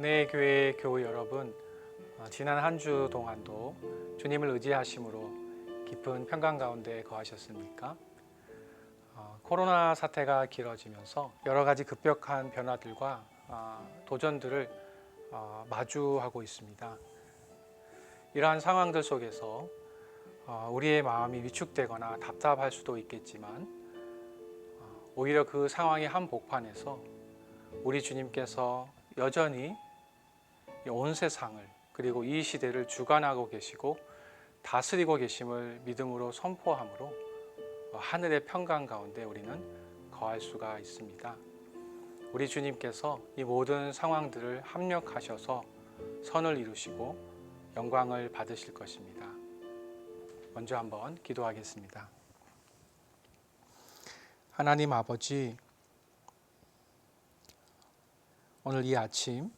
은혜교회 교우 여러분, 지난 한 주 동안도 주님을 의지하심으로 깊은 평강 가운데 거하셨습니까? 코로나 사태가 길어지면서 여러 가지 급격한 변화들과 도전들을 마주하고 있습니다. 이러한 상황들 속에서 우리의 마음이 위축되거나 답답할 수도 있겠지만 오히려 그 상황의 한복판에서 우리 주님께서 여전히 온 세상을 그리고 이 시대를 주관하고 계시고 다스리고 계심을 믿음으로 선포함으로 하늘의 평강 가운데 우리는 거할 수가 있습니다. 우리 주님께서 이 모든 상황들을 합력하셔서 선을 이루시고 영광을 받으실 것입니다. 먼저 한번 기도하겠습니다. 하나님 아버지, 오늘 이 아침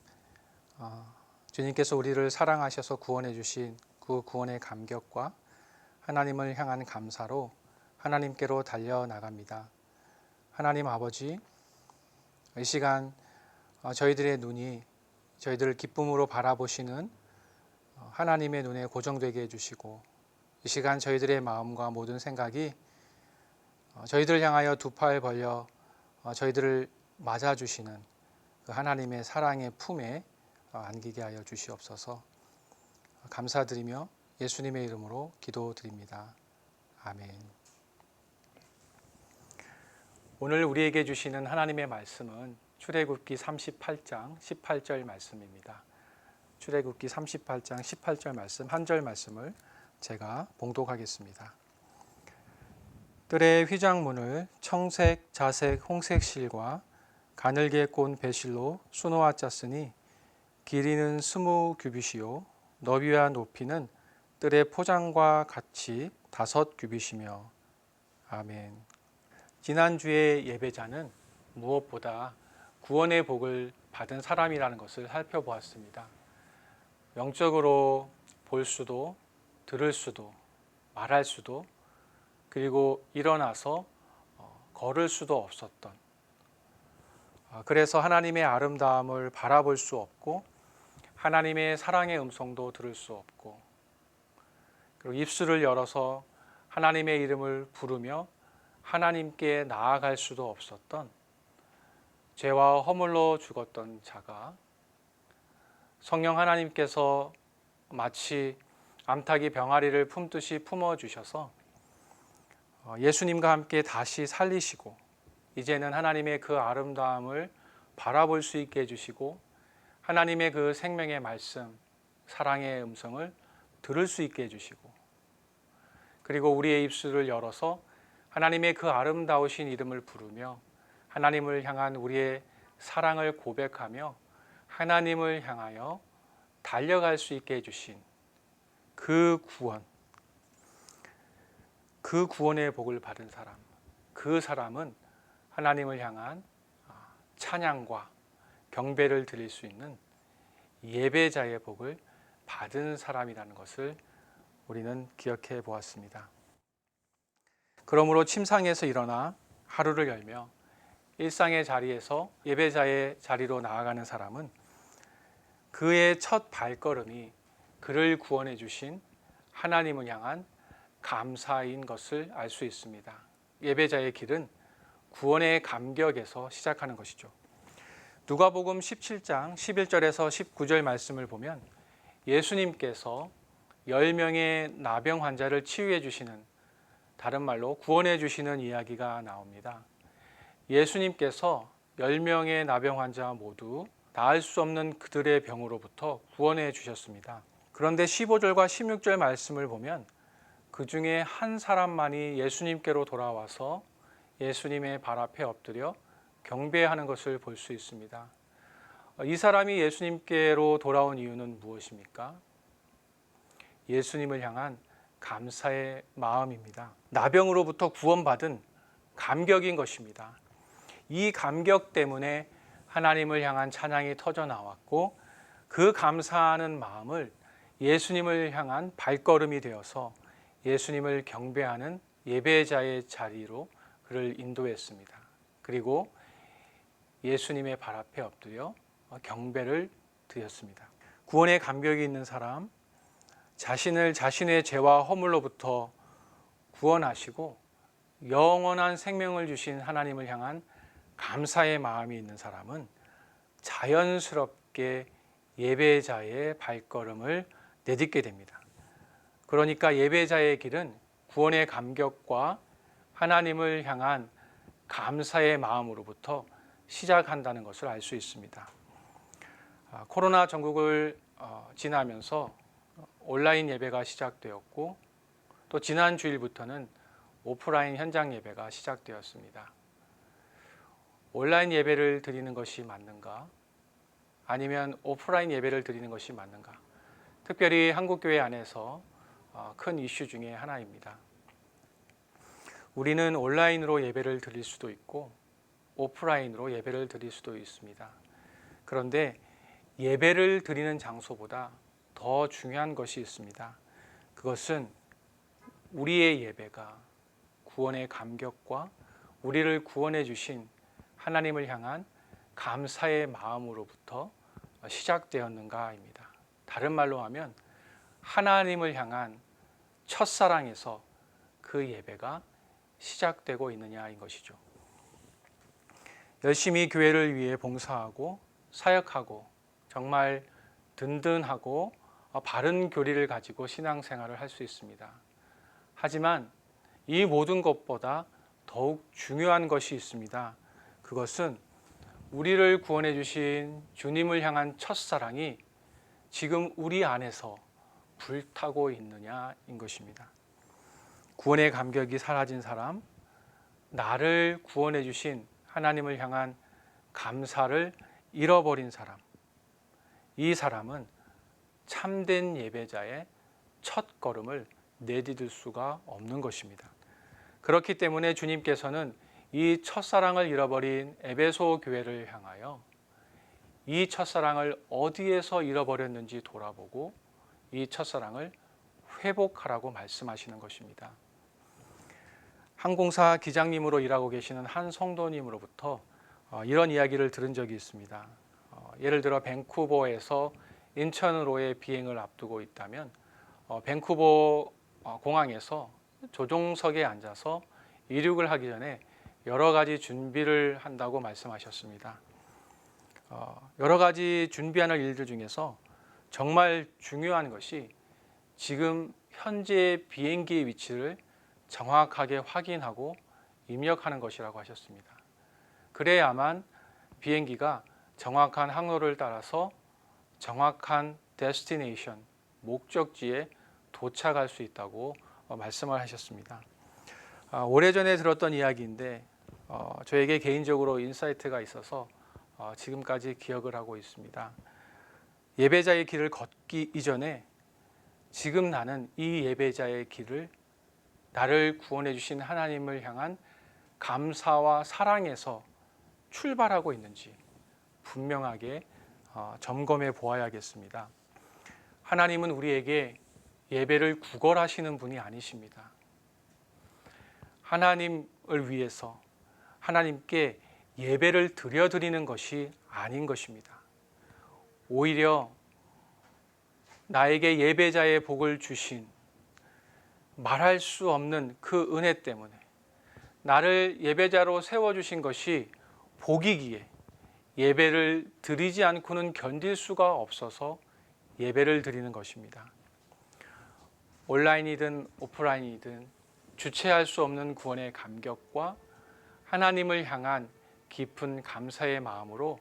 주님께서 우리를 사랑하셔서 구원해 주신 그 구원의 감격과 하나님을 향한 감사로 하나님께로 달려나갑니다. 하나님 아버지, 이 시간 저희들의 눈이 저희들을 기쁨으로 바라보시는 하나님의 눈에 고정되게 해주시고, 이 시간 저희들의 마음과 모든 생각이 저희들을 향하여 두 팔 벌려 저희들을 맞아주시는 그 하나님의 사랑의 품에 안기게 하여 주시옵소서. 감사드리며 예수님의 이름으로 기도드립니다. 아멘. 오늘 우리에게 주시는 하나님의 말씀은 출애굽기 38장 18절 말씀입니다. 출애굽기 38장 18절 말씀, 한 절 말씀을 제가 봉독하겠습니다. 뜰의 휘장문을 청색, 자색, 홍색 실과 가늘게 꼰 배실로 수놓아 짰으니 길이는 20규빗이요 너비와 높이는 뜰의 포장과 같이 5규빗이며. 아멘. 지난주의 예배자는 무엇보다 구원의 복을 받은 사람이라는 것을 살펴보았습니다. 영적으로 볼 수도 들을 수도 말할 수도 그리고 일어나서 걸을 수도 없었던, 그래서 하나님의 아름다움을 바라볼 수 없고 하나님의 사랑의 음성도 들을 수 없고, 그리고 입술을 열어서 하나님의 이름을 부르며 하나님께 나아갈 수도 없었던 죄와 허물로 죽었던 자가 성령 하나님께서 마치 암탉이 병아리를 품듯이 품어주셔서 예수님과 함께 다시 살리시고 이제는 하나님의 그 아름다움을 바라볼 수 있게 해주시고 하나님의 그 생명의 말씀, 사랑의 음성을 들을 수 있게 해주시고, 그리고 우리의 입술을 열어서 하나님의 그 아름다우신 이름을 부르며 하나님을 향한 우리의 사랑을 고백하며 하나님을 향하여 달려갈 수 있게 해주신 그 구원, 그 구원의 복을 받은 사람, 그 사람은 하나님을 향한 찬양과 경배를 드릴 수 있는 예배자의 복을 받은 사람이라는 것을 우리는 기억해 보았습니다. 그러므로 침상에서 일어나 하루를 열며 일상의 자리에서 예배자의 자리로 나아가는 사람은 그의 첫 발걸음이 그를 구원해 주신 하나님을 향한 감사인 것을 알 수 있습니다. 예배자의 길은 구원의 감격에서 시작하는 것이죠. 누가복음 17장 11절에서 19절 말씀을 보면 예수님께서 10명의 나병 환자를 치유해 주시는, 다른 말로 구원해 주시는 이야기가 나옵니다. 예수님께서 10명의 나병 환자 모두 나을 수 없는 그들의 병으로부터 구원해 주셨습니다. 그런데 15절과 16절 말씀을 보면 그 중에 한 사람만이 예수님께로 돌아와서 예수님의 발 앞에 엎드려 경배하는 것을 볼 수 있습니다. 이 사람이 예수님께로 돌아온 이유는 무엇입니까? 예수님을 향한 감사의 마음입니다. 나병으로부터 구원받은 감격인 것입니다. 이 감격 때문에 하나님을 향한 찬양이 터져 나왔고, 그 감사하는 마음을 예수님을 향한 발걸음이 되어서 예수님을 경배하는 예배자의 자리로 그를 인도했습니다. 그리고 예수님의 발 앞에 엎드려 경배를 드렸습니다. 구원의 감격이 있는 사람, 자신을 자신의 죄와 허물로부터 구원하시고 영원한 생명을 주신 하나님을 향한 감사의 마음이 있는 사람은 자연스럽게 예배자의 발걸음을 내딛게 됩니다. 그러니까 예배자의 길은 구원의 감격과 하나님을 향한 감사의 마음으로부터 시작한다는 것을 알 수 있습니다. 코로나 전국을 지나면서 온라인 예배가 시작되었고 또 지난 주일부터는 오프라인 현장 예배가 시작되었습니다. 온라인 예배를 드리는 것이 맞는가? 아니면 오프라인 예배를 드리는 것이 맞는가? 특별히 한국교회 안에서 큰 이슈 중에 하나입니다. 우리는 온라인으로 예배를 드릴 수도 있고 오프라인으로 예배를 드릴 수도 있습니다. 그런데 예배를 드리는 장소보다 더 중요한 것이 있습니다. 그것은 우리의 예배가 구원의 감격과 우리를 구원해 주신 하나님을 향한 감사의 마음으로부터 시작되었는가입니다. 다른 말로 하면 하나님을 향한 첫사랑에서 그 예배가 시작되고 있느냐인 것이죠. 열심히 교회를 위해 봉사하고 사역하고 정말 든든하고 바른 교리를 가지고 신앙생활을 할 수 있습니다. 하지만 이 모든 것보다 더욱 중요한 것이 있습니다. 그것은 우리를 구원해 주신 주님을 향한 첫사랑이 지금 우리 안에서 불타고 있느냐인 것입니다. 구원의 감격이 사라진 사람, 나를 구원해 주신 하나님을 향한 감사를 잃어버린 사람, 이 사람은 참된 예배자의 첫 걸음을 내디딜 수가 없는 것입니다. 그렇기 때문에 주님께서는 이 첫사랑을 잃어버린 에베소 교회를 향하여 이 첫사랑을 어디에서 잃어버렸는지 돌아보고 이 첫사랑을 회복하라고 말씀하시는 것입니다. 항공사 기장님으로 일하고 계시는 한 성도님으로부터 이런 이야기를 들은 적이 있습니다. 예를 들어 밴쿠버에서 인천으로의 비행을 앞두고 있다면 밴쿠버 공항에서 조종석에 앉아서 이륙을 하기 전에 여러 가지 준비를 한다고 말씀하셨습니다. 여러 가지 준비하는 일들 중에서 정말 중요한 것이 지금 현재 비행기의 위치를 정확하게 확인하고 입력하는 것이라고 하셨습니다. 그래야만 비행기가 정확한 항로를 따라서 정확한 데스티네이션, 목적지에 도착할 수 있다고 말씀을 하셨습니다. 오래전에 들었던 이야기인데 저에게 개인적으로 인사이트가 있어서 지금까지 기억을 하고 있습니다. 예배자의 길을 걷기 이전에 지금 나는 이 예배자의 길을 나를 구원해 주신 하나님을 향한 감사와 사랑에서 출발하고 있는지 분명하게 점검해 보아야겠습니다. 하나님은 우리에게 예배를 구걸하시는 분이 아니십니다. 하나님을 위해서 하나님께 예배를 드려드리는 것이 아닌 것입니다. 오히려 나에게 예배자의 복을 주신 말할 수 없는 그 은혜 때문에 나를 예배자로 세워주신 것이 복이기에 예배를 드리지 않고는 견딜 수가 없어서 예배를 드리는 것입니다. 온라인이든 오프라인이든 주체할 수 없는 구원의 감격과 하나님을 향한 깊은 감사의 마음으로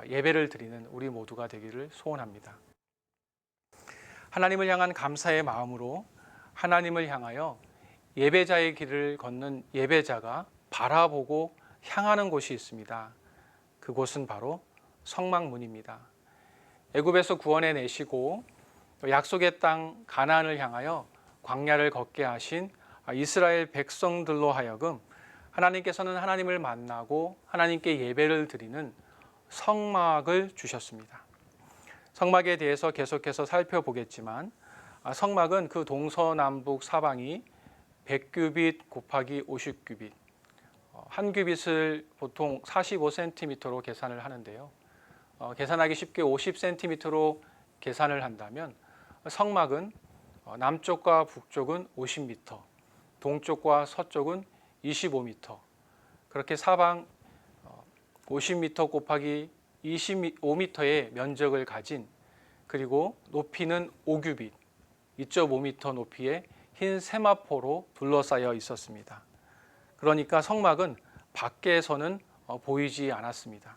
예배를 드리는 우리 모두가 되기를 소원합니다. 하나님을 향한 감사의 마음으로 하나님을 향하여 예배자의 길을 걷는 예배자가 바라보고 향하는 곳이 있습니다. 그곳은 바로 성막문입니다. 애굽에서 구원해 내시고 약속의 땅 가나안을 향하여 광야를 걷게 하신 이스라엘 백성들로 하여금 하나님께서는 하나님을 만나고 하나님께 예배를 드리는 성막을 주셨습니다. 성막에 대해서 계속해서 살펴보겠지만 성막은 그 동서남북 사방이 100규빗 곱하기 50규빗, 한 규빗을 보통 45cm로 계산을 하는데요. 계산하기 쉽게 50cm로 계산을 한다면 성막은 남쪽과 북쪽은 50m, 동쪽과 서쪽은 25m, 그렇게 사방 50m 곱하기 25m의 면적을 가진, 그리고 높이는 5규빗, 2.5m 높이의 흰 세마포로 둘러싸여 있었습니다. 그러니까 성막은 밖에서는 보이지 않았습니다.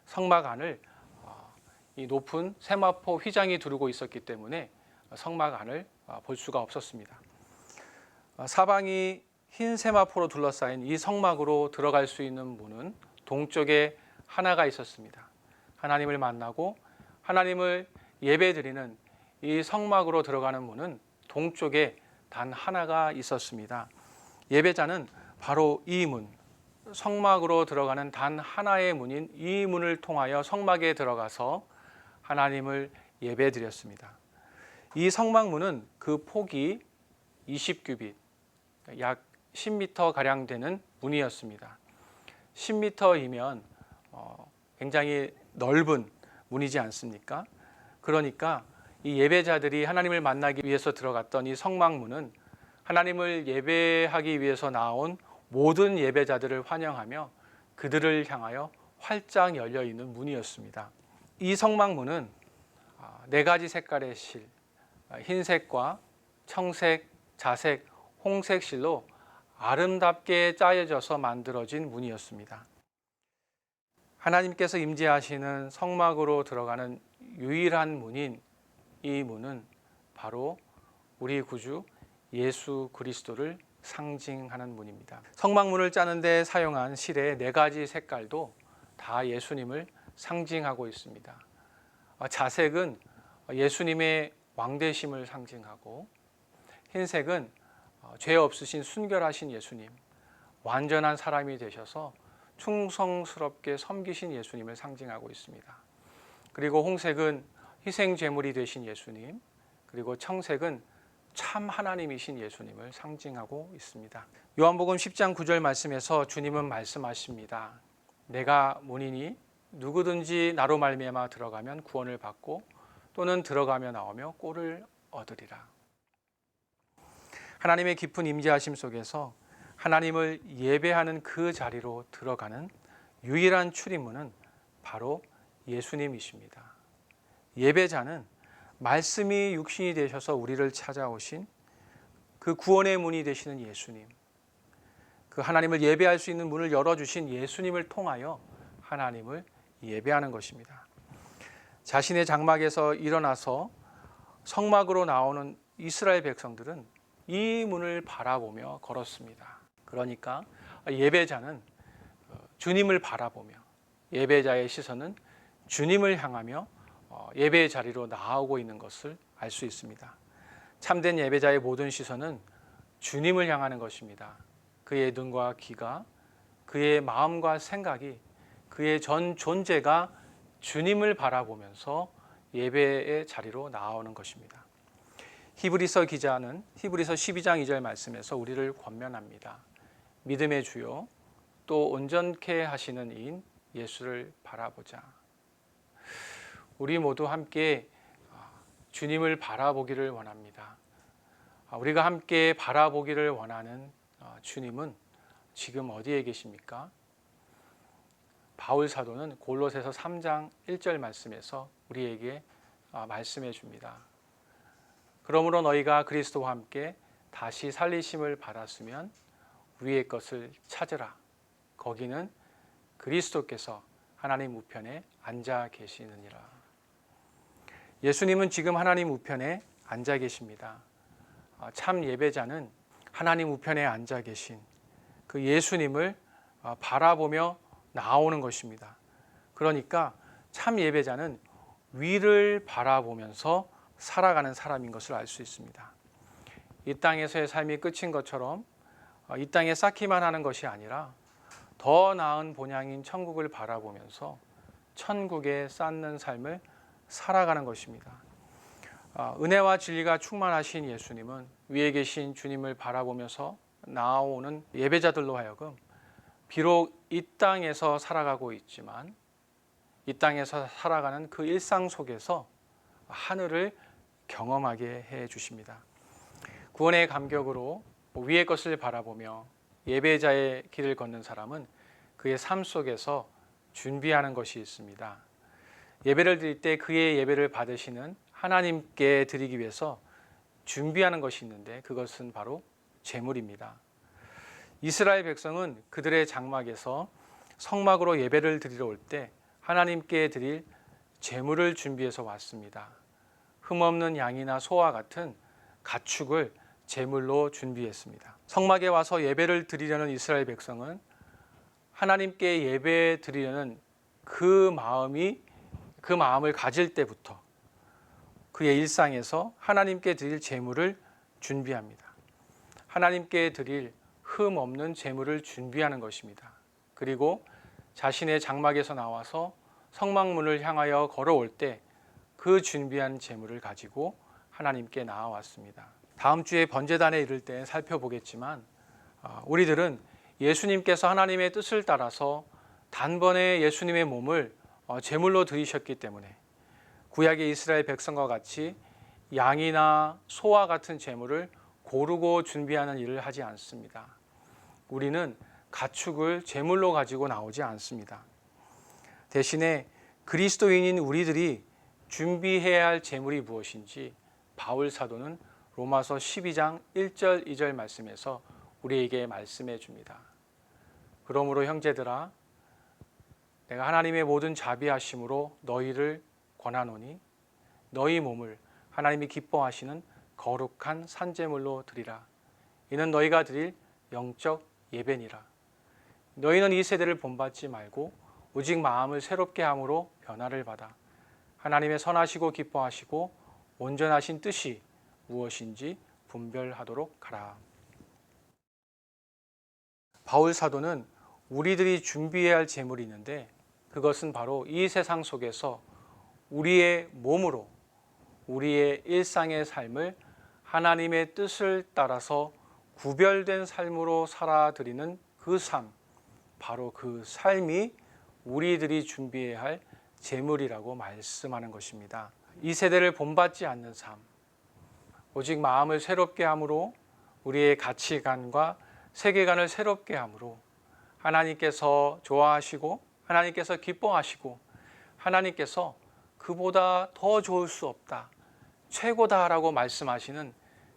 성막 안을 이 높은 세마포 휘장이 두르고 있었기 때문에 성막 안을 볼 수가 없었습니다. 사방이 흰 세마포로 둘러싸인 이 성막으로 들어갈 수 있는 문은 동쪽에 하나가 있었습니다. 하나님을 만나고 하나님을 예배드리는 이 성막으로 들어가는 문은 동쪽에 단 하나가 있었습니다. 예배자는 바로 이 문, 성막으로 들어가는 단 하나의 문인 이 문을 통하여 성막에 들어가서 하나님을 예배드렸습니다. 이 성막문은 그 폭이 20규빗, 약 10m 가량 되는 문이었습니다. 10m이면 굉장히 넓은 문이지 않습니까? 그러니까 이 예배자들이 하나님을 만나기 위해서 들어갔던 이 성막문은 하나님을 예배하기 위해서 나온 모든 예배자들을 환영하며 그들을 향하여 활짝 열려 있는 문이었습니다. 이 성막문은 4가지 색깔의 실, 흰색과 청색, 자색, 홍색 실로 아름답게 짜여져서 만들어진 문이었습니다. 하나님께서 임재하시는 성막으로 들어가는 유일한 문인 이 문은 바로 우리 구주 예수 그리스도를 상징하는 문입니다. 성막문을 짜는데 사용한 실의 4가지 색깔도 다 예수님을 상징하고 있습니다. 자색은 예수님의 왕되심을 상징하고, 흰색은 죄 없으신 순결하신 예수님, 완전한 사람이 되셔서 충성스럽게 섬기신 예수님을 상징하고 있습니다. 그리고 홍색은 희생 제물이 되신 예수님, 그리고 청색은 참 하나님이신 예수님을 상징하고 있습니다. 요한복음 10장 9절 말씀에서 주님은 말씀하십니다. 내가 문이니 누구든지 나로 말미암아 들어가면 구원을 받고 또는 들어가며 나오며 꼴을 얻으리라. 하나님의 깊은 임재하심 속에서 하나님을 예배하는 그 자리로 들어가는 유일한 출입문은 바로 예수님이십니다. 예배자는 말씀이 육신이 되셔서 우리를 찾아오신 그 구원의 문이 되시는 예수님, 그 하나님을 예배할 수 있는 문을 열어주신 예수님을 통하여 하나님을 예배하는 것입니다. 자신의 장막에서 일어나서 성막으로 나오는 이스라엘 백성들은 이 문을 바라보며 걸었습니다. 그러니까 예배자는 주님을 바라보며, 예배자의 시선은 주님을 향하며 예배의 자리로 나아오고 있는 것을 알 수 있습니다. 참된 예배자의 모든 시선은 주님을 향하는 것입니다. 그의 눈과 귀가, 그의 마음과 생각이, 그의 전 존재가 주님을 바라보면서 예배의 자리로 나아오는 것입니다. 히브리서 기자는 히브리서 12장 2절 말씀에서 우리를 권면합니다. 믿음의 주요 또 온전케 하시는 이인 예수를 바라보자. 우리 모두 함께 주님을 바라보기를 원합니다. 우리가 함께 바라보기를 원하는 주님은 지금 어디에 계십니까? 바울 사도는 골로새서 3장 1절 말씀에서 우리에게 말씀해 줍니다. 그러므로 너희가 그리스도와 함께 다시 살리심을 받았으면 위의 것을 찾으라. 거기는 그리스도께서 하나님 우편에 앉아 계시느니라. 예수님은 지금 하나님 우편에 앉아 계십니다. 참 예배자는 하나님 우편에 앉아 계신 그 예수님을 바라보며 나오는 것입니다. 그러니까 참 예배자는 위를 바라보면서 살아가는 사람인 것을 알 수 있습니다. 이 땅에서의 삶이 끝인 것처럼 이 땅에 쌓기만 하는 것이 아니라 더 나은 본향인 천국을 바라보면서 천국에 쌓는 삶을 살아가는 것입니다. 은혜와 진리가 충만하신 예수님은 위에 계신 주님을 바라보면서 나아오는 예배자들로 하여금 비록 이 땅에서 살아가고 있지만 이 땅에서 살아가는 그 일상 속에서 하늘을 경험하게 해 주십니다. 구원의 감격으로 위의 것을 바라보며 예배자의 길을 걷는 사람은 그의 삶 속에서 준비하는 것이 있습니다. 예배를 드릴 때 그의 예배를 받으시는 하나님께 드리기 위해서 준비하는 것이 있는데 그것은 바로 제물입니다. 이스라엘 백성은 그들의 장막에서 성막으로 예배를 드리러 올 때 하나님께 드릴 제물을 준비해서 왔습니다. 흠없는 양이나 소와 같은 가축을 제물로 준비했습니다. 성막에 와서 예배를 드리려는 이스라엘 백성은 하나님께 예배 드리려는 그 마음을 가질 때부터 그의 일상에서 하나님께 드릴 제물을 준비합니다. 하나님께 드릴 흠 없는 제물을 준비하는 것입니다. 그리고 자신의 장막에서 나와서 성막문을 향하여 걸어올 때 그 준비한 제물을 가지고 하나님께 나아왔습니다. 다음 주에 번제단에 이를 때 살펴보겠지만 우리들은 예수님께서 하나님의 뜻을 따라서 단번에 예수님의 몸을 제물로 드리셨기 때문에 구약의 이스라엘 백성과 같이 양이나 소와 같은 제물을 고르고 준비하는 일을 하지 않습니다. 우리는 가축을 제물로 가지고 나오지 않습니다. 대신에 그리스도인인 우리들이 준비해야 할 제물이 무엇인지 바울 사도는 로마서 12장 1절 2절 말씀에서 우리에게 말씀해 줍니다. 그러므로 형제들아 내가 하나님의 모든 자비하심으로 너희를 권하노니 너희 몸을 하나님이 기뻐하시는 거룩한 산제물로 드리라. 이는 너희가 드릴 영적 예배니라. 너희는 이 세대를 본받지 말고 오직 마음을 새롭게 함으로 변화를 받아 하나님의 선하시고 기뻐하시고 온전하신 뜻이 무엇인지 분별하도록 하라. 바울 사도는 우리들이 준비해야 할 제물이 있는데 그것은 바로 이 세상 속에서 우리의 몸으로 우리의 일상의 삶을 하나님의 뜻을 따라서 구별된 삶으로 살아드리는 그 삶, 바로 그 삶이 우리들이 준비해야 할 제물이라고 말씀하는 것입니다. 이 세대를 본받지 않는 삶, 오직 마음을 새롭게 함으로 우리의 가치관과 세계관을 새롭게 함으로 하나님께서 좋아하시고 하나님께서 기뻐하시고 하나님께서 그보다 더 좋을 수 없다, 최고다라고 말씀하시는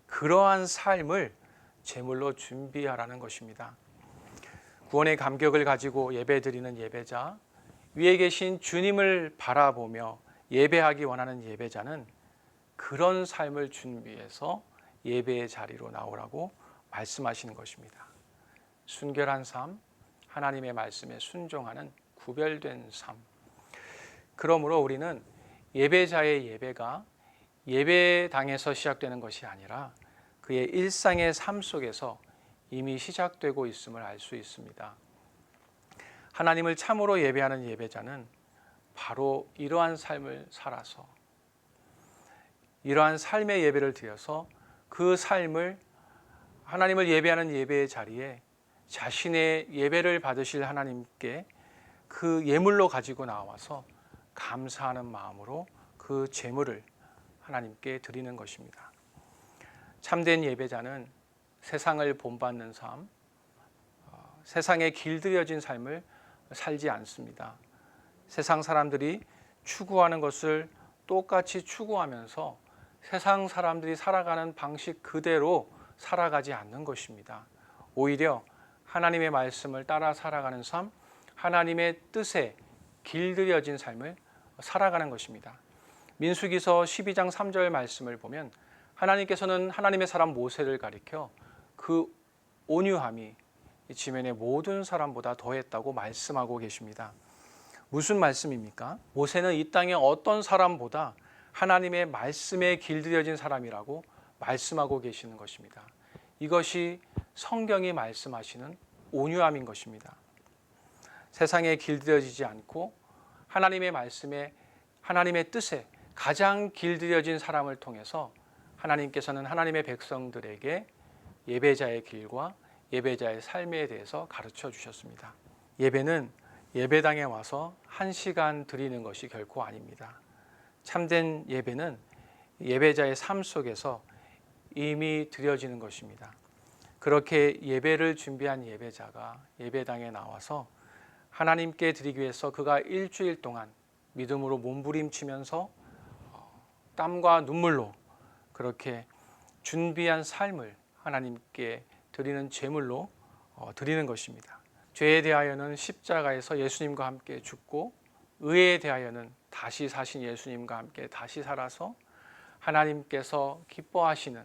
그러한 삶을 제물로 준비하라는 것입니다. 구원의 감격을 가지고 예배드리는 예배자, 위에 계신 주님을 바라보며 예배하기 원하는 예배자는 그런 삶을 준비해서 예배의 자리로 나오라고 말씀하시는 것입니다. 순결한 삶, 하나님의 말씀에 순종하는 구별된 삶. 그러므로 우리는 예배자의 예배가 예배당에서 시작되는 것이 아니라 그의 일상의 삶 속에서 이미 시작되고 있음을 알 수 있습니다. 하나님을 참으로 예배하는 예배자는 바로 이러한 삶을 살아서 이러한 삶의 예배를 드려서 그 삶을 하나님을 예배하는 예배의 자리에 자신의 예배를 받으실 하나님께 그 예물로 가지고 나와서 감사하는 마음으로 그 제물을 하나님께 드리는 것입니다. 참된 예배자는 세상을 본받는 삶, 세상에 길들여진 삶을 살지 않습니다. 세상 사람들이 추구하는 것을 똑같이 추구하면서 세상 사람들이 살아가는 방식 그대로 살아가지 않는 것입니다. 오히려 하나님의 말씀을 따라 살아가는 삶, 하나님의 뜻에 길들여진 삶을 살아가는 것입니다. 민수기서 12장 3절 말씀을 보면 하나님께서는 하나님의 사람 모세를 가리켜 그 온유함이 지면의 모든 사람보다 더했다고 말씀하고 계십니다. 무슨 말씀입니까? 모세는 이 땅의 어떤 사람보다 하나님의 말씀에 길들여진 사람이라고 말씀하고 계시는 것입니다. 이것이 성경이 말씀하시는 온유함인 것입니다. 세상에 길들여지지 않고 하나님의 말씀에 하나님의 뜻에 가장 길들여진 사람을 통해서 하나님께서는 하나님의 백성들에게 예배자의 길과 예배자의 삶에 대해서 가르쳐 주셨습니다. 예배는 예배당에 와서 1시간 드리는 것이 결코 아닙니다. 참된 예배는 예배자의 삶 속에서 이미 드려지는 것입니다. 그렇게 예배를 준비한 예배자가 예배당에 나와서 하나님께 드리기 위해서 그가 일주일 동안 믿음으로 몸부림치면서 땀과 눈물로 그렇게 준비한 삶을 하나님께 드리는 제물로 드리는 것입니다. 죄에 대하여는 십자가에서 예수님과 함께 죽고 의에 대하여는 다시 사신 예수님과 함께 다시 살아서 하나님께서 기뻐하시는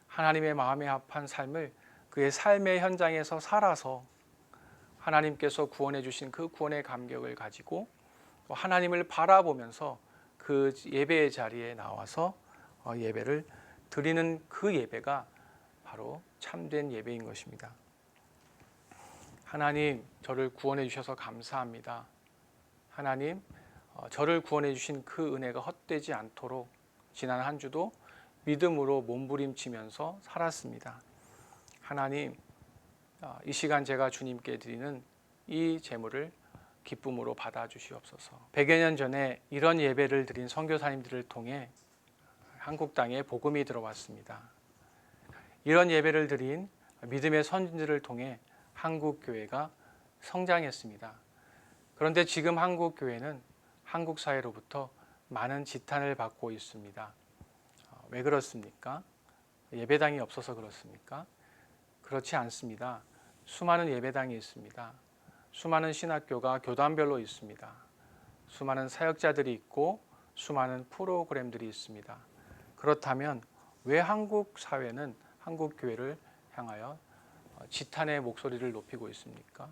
하나님의 마음에 합한 삶을 그의 삶의 현장에서 살아서 하나님께서 구원해 주신 그 구원의 감격을 가지고 하나님을 바라보면서 그 예배의 자리에 나와서 예배를 드리는 그 예배가 바로 참된 예배인 것입니다. 하나님, 저를 구원해 주셔서 감사합니다. 하나님, 저를 구원해 주신 그 은혜가 헛되지 않도록 지난 한 주도 믿음으로 몸부림치면서 살았습니다. 하나님, 이 시간 제가 주님께 드리는 이 제물을 기쁨으로 받아주시옵소서. 100여 년 전에 이런 예배를 드린 선교사님들을 통해 한국 땅에 복음이 들어왔습니다. 이런 예배를 드린 믿음의 선진들을 통해 한국 교회가 성장했습니다. 그런데 지금 한국 교회는 한국 사회로부터 많은 지탄을 받고 있습니다. 왜 그렇습니까? 예배당이 없어서 그렇습니까? 그렇지 않습니다. 수많은 예배당이 있습니다. 수많은 신학교가 교단별로 있습니다. 수많은 사역자들이 있고 수많은 프로그램들이 있습니다. 그렇다면 왜 한국 사회는 한국 교회를 향하여 지탄의 목소리를 높이고 있습니까?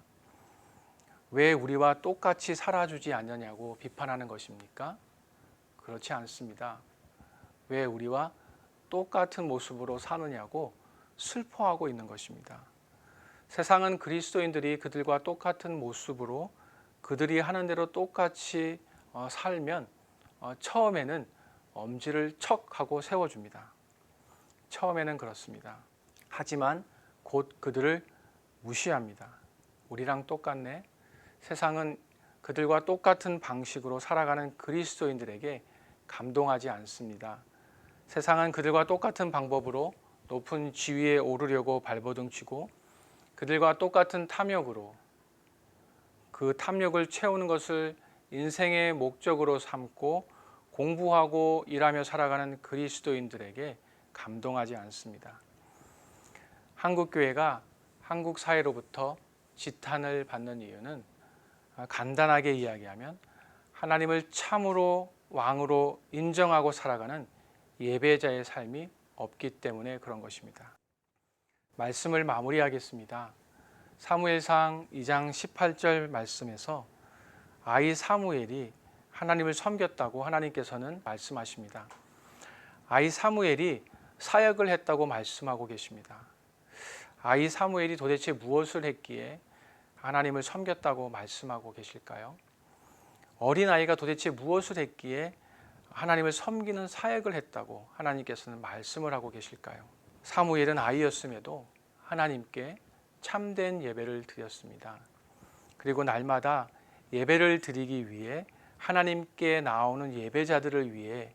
왜 우리와 똑같이 살아주지 않느냐고 비판하는 것입니까? 그렇지 않습니다. 왜 우리와 똑같은 모습으로 사느냐고 슬퍼하고 있는 것입니다. 세상은 그리스도인들이 그들과 똑같은 모습으로 그들이 하는 대로 똑같이 살면 처음에는 엄지를 척 하고 세워줍니다. 처음에는 그렇습니다. 하지만 곧 그들을 무시합니다. 우리랑 똑같네. 세상은 그들과 똑같은 방식으로 살아가는 그리스도인들에게 감동하지 않습니다. 세상은 그들과 똑같은 방법으로 높은 지위에 오르려고 발버둥치고 그들과 똑같은 탐욕으로 그 탐욕을 채우는 것을 인생의 목적으로 삼고 공부하고 일하며 살아가는 그리스도인들에게 감동하지 않습니다. 한국 교회가 한국 사회로부터 지탄을 받는 이유는 간단하게 이야기하면 하나님을 참으로 왕으로 인정하고 살아가는 예배자의 삶이 없기 때문에 그런 것입니다. 말씀을 마무리하겠습니다. 사무엘상 2장 18절 말씀에서 아이 사무엘이 하나님을 섬겼다고 하나님께서는 말씀하십니다. 아이 사무엘이 사역을 했다고 말씀하고 계십니다. 아이 사무엘이 도대체 무엇을 했기에 하나님을 섬겼다고 말씀하고 계실까요? 어린아이가 도대체 무엇을 했기에 하나님을 섬기는 사역을 했다고 하나님께서는 말씀을 하고 계실까요? 사무엘은 아이였음에도 하나님께 참된 예배를 드렸습니다. 그리고 날마다 예배를 드리기 위해 하나님께 나오는 예배자들을 위해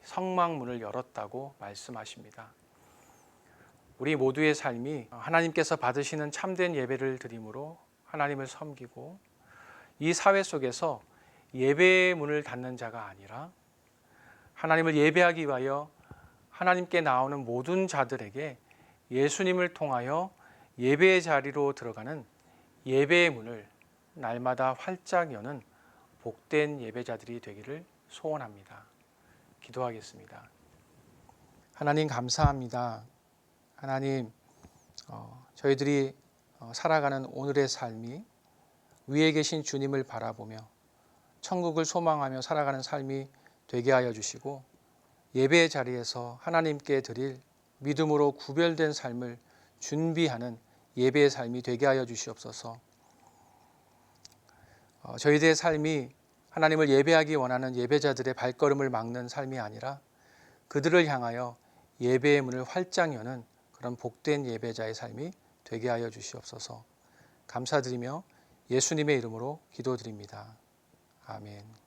성막문을 열었다고 말씀하십니다. 우리 모두의 삶이 하나님께서 받으시는 참된 예배를 드림으로 하나님을 섬기고 이 사회 속에서 예배의 문을 닫는 자가 아니라 하나님을 예배하기 위하여 하나님께 나오는 모든 자들에게 예수님을 통하여 예배의 자리로 들어가는 예배의 문을 날마다 활짝 여는 복된 예배자들이 되기를 소원합니다. 기도하겠습니다. 하나님 감사합니다. 하나님, 저희들이 살아가는 오늘의 삶이 위에 계신 주님을 바라보며 천국을 소망하며 살아가는 삶이 되게 하여 주시고 예배의 자리에서 하나님께 드릴 믿음으로 구별된 삶을 준비하는 예배의 삶이 되게 하여 주시옵소서. 저희들의 삶이 하나님을 예배하기 원하는 예배자들의 발걸음을 막는 삶이 아니라 그들을 향하여 예배의 문을 활짝 여는 그런 복된 예배자의 삶이 되게 하여 주시옵소서. 감사드리며 예수님의 이름으로 기도드립니다. 아멘.